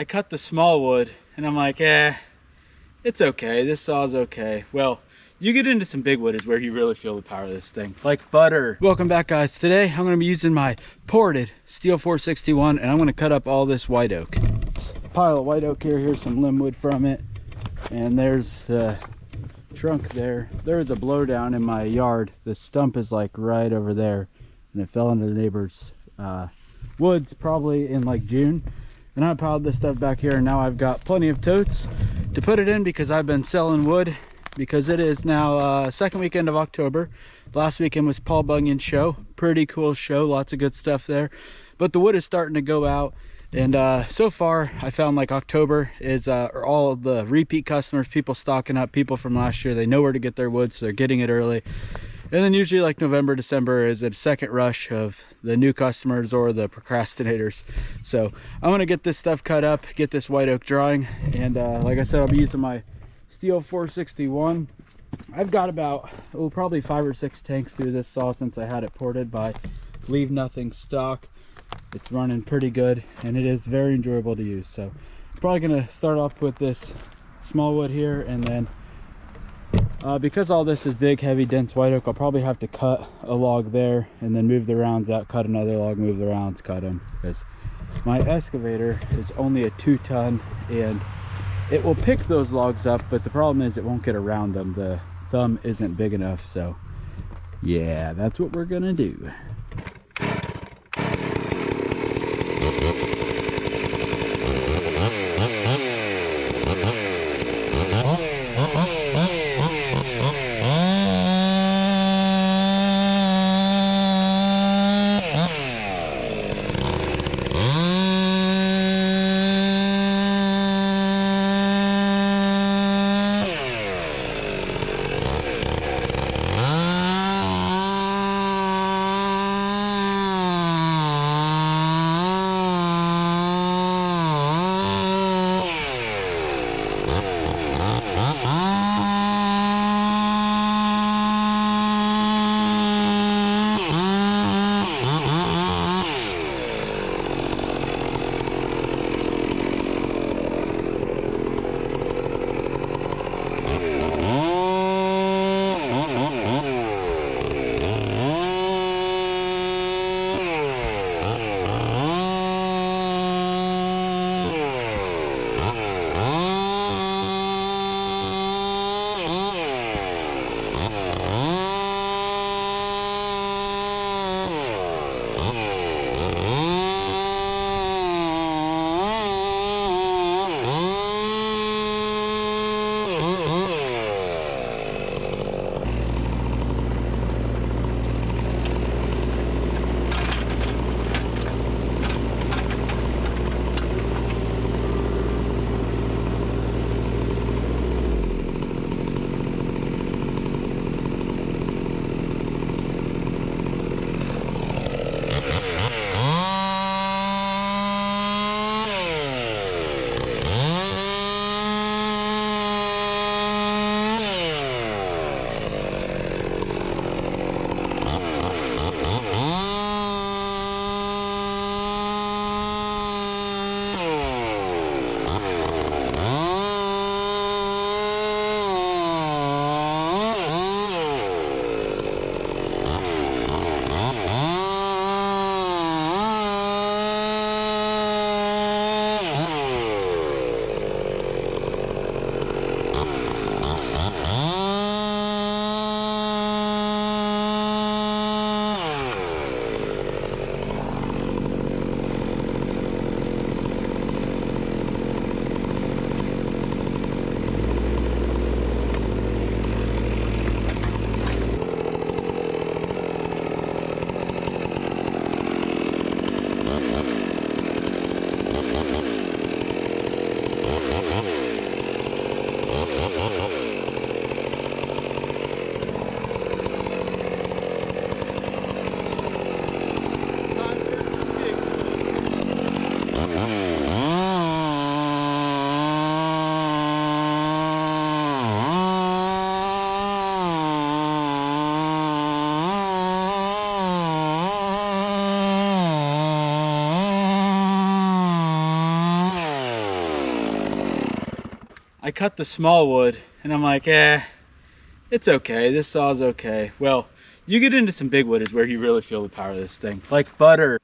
I cut the small wood and I'm like, it's okay, this saw's okay. Well, you get into some big wood is where you really feel the power of this thing, like butter. Welcome back, guys. Today I'm gonna be using my ported STIHL 461 and I'm gonna cut up all this white oak. Pile of white oak here, here's some limb wood from it. And there's the trunk there. There was a blowdown in my yard. The stump is like right over there and it fell into the neighbor's woods probably in like June. And I piled this stuff back here and now I've got plenty of totes to put it in because I've been selling wood because it is now second weekend of October. Last weekend was Paul Bunyan's show. Pretty cool show, lots of good stuff there. But the wood is starting to go out. And so far I found like October is all of the repeat customers, people stocking up, people from last year. They know where to get their wood, so they're getting it early. And then usually like November, December is a second rush of the new customers or the procrastinators. So I'm gonna get this stuff cut up, get this white oak drying. And like I said, I'll be using my STIHL 461. I've got about, probably 5 or 6 tanks through this saw since I had it ported by Leave Nothing stock. It's running pretty good and it is very enjoyable to use. So I'm probably gonna start off with this small wood here, and then because all this is big, heavy, dense white oak, I'll probably have to cut a log there and then move the rounds out, cut another log, move the rounds, cut them, because my excavator is only a 2-ton and it will pick those logs up, but the problem is it won't get around them. The thumb isn't big enough. So yeah, that's what we're gonna do. I cut the small wood and I'm like, it's okay, this saw's okay. Well, you get into some big wood is where you really feel the power of this thing. Like butter.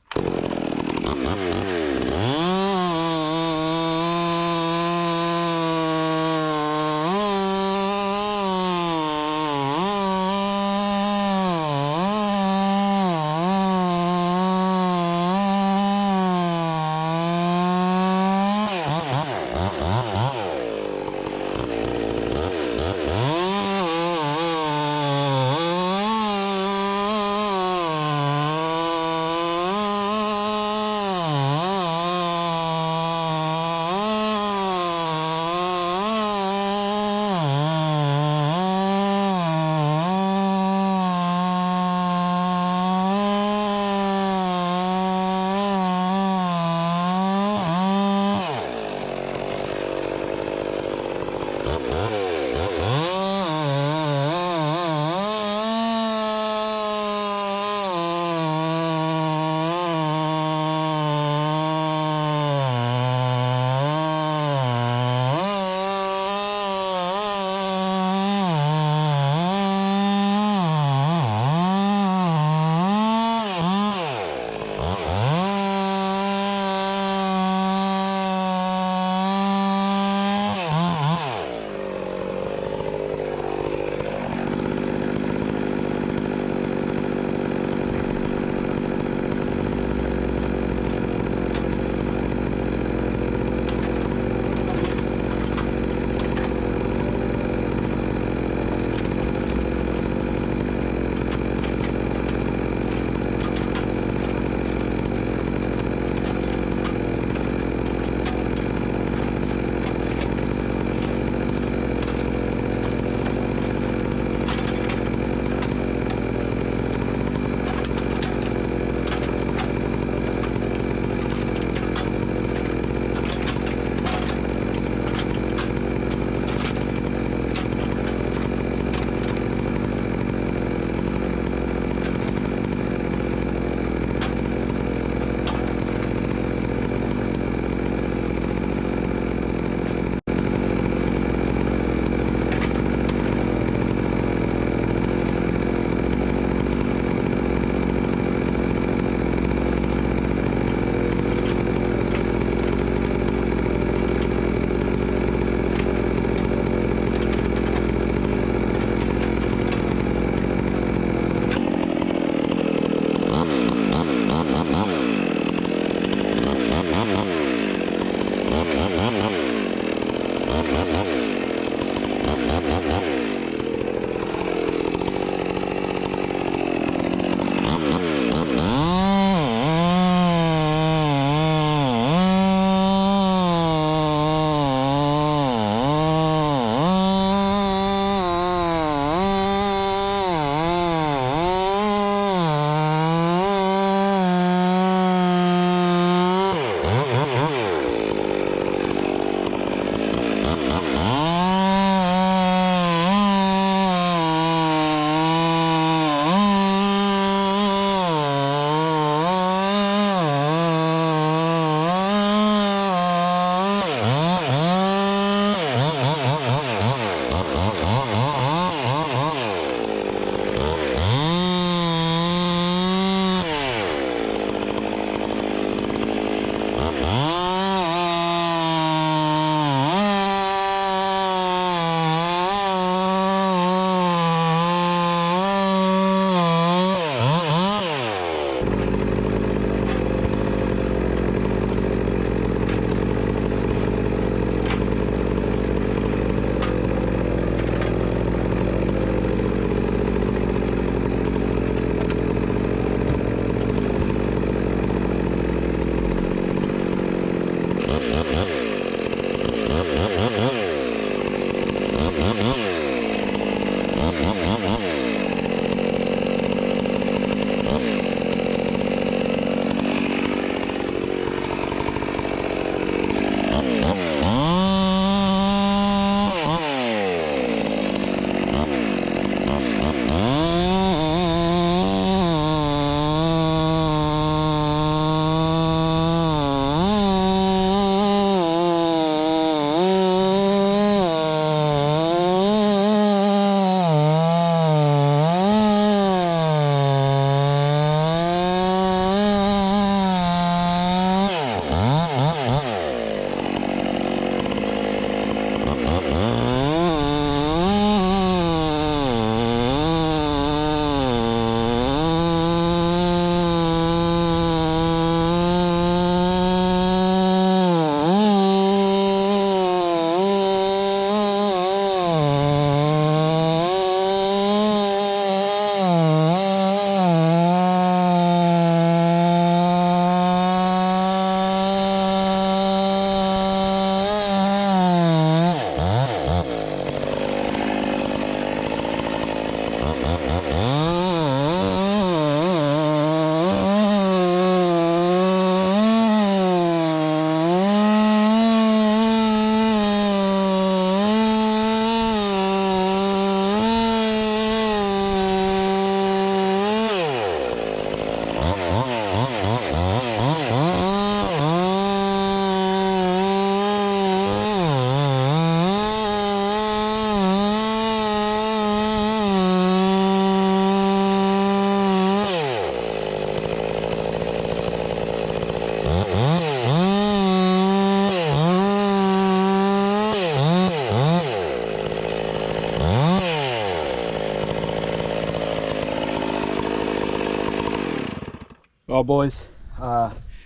Well, boys,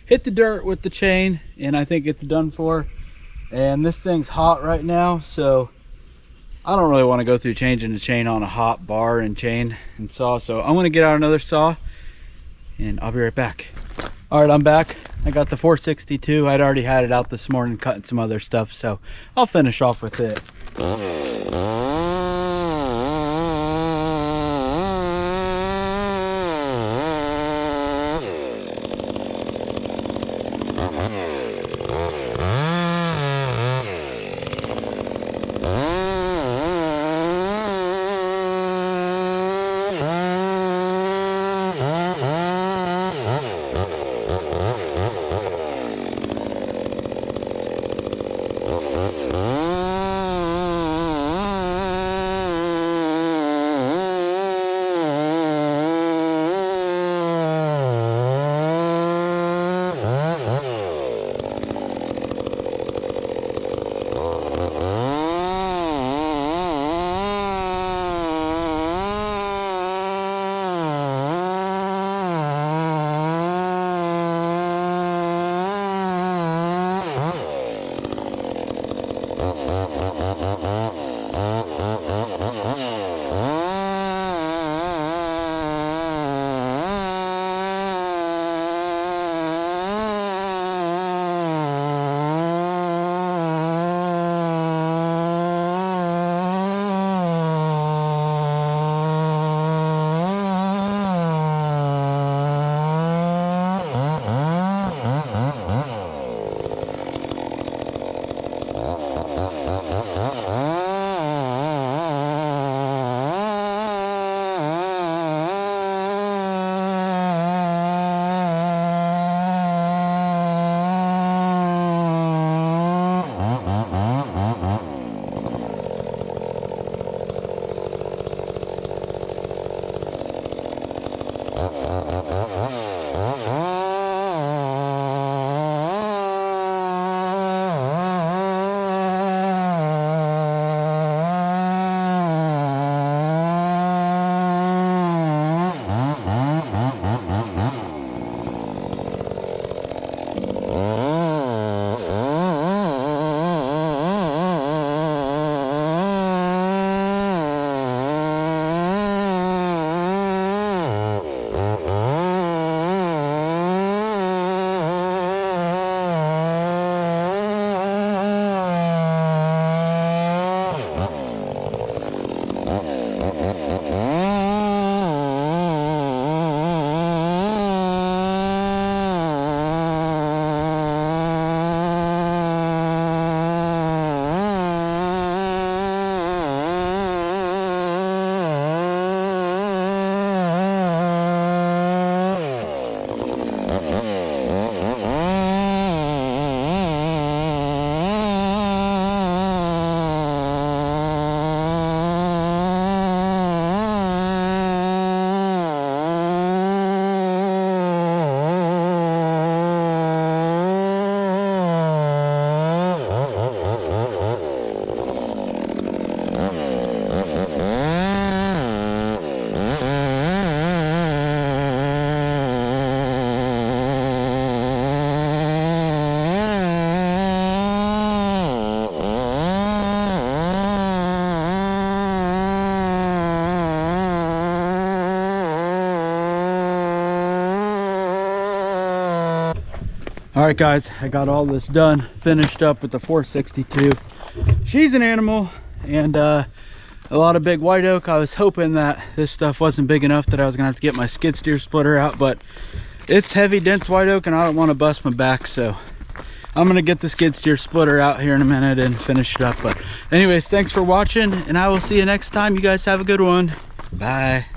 hit the dirt with the chain, and I think it's done for. And this thing's hot right now, so I don't really want to go through changing the chain on a hot bar and chain and saw. So I'm going to get out another saw, and I'll be right back. All right, I'm back. I got the 462. I'd already had it out this morning cutting some other stuff, so I'll finish off with it. All right, guys, I got all this done, finished up with the 462. She's an animal, and a lot of big white oak. I was hoping that this stuff wasn't big enough that I was gonna have to get my skid steer splitter out, but it's heavy, dense white oak, and I don't want to bust my back, so I'm gonna get the skid steer splitter out here in a minute and finish it up. But anyways, thanks for watching, and I will see you next time. You guys have a good one. Bye.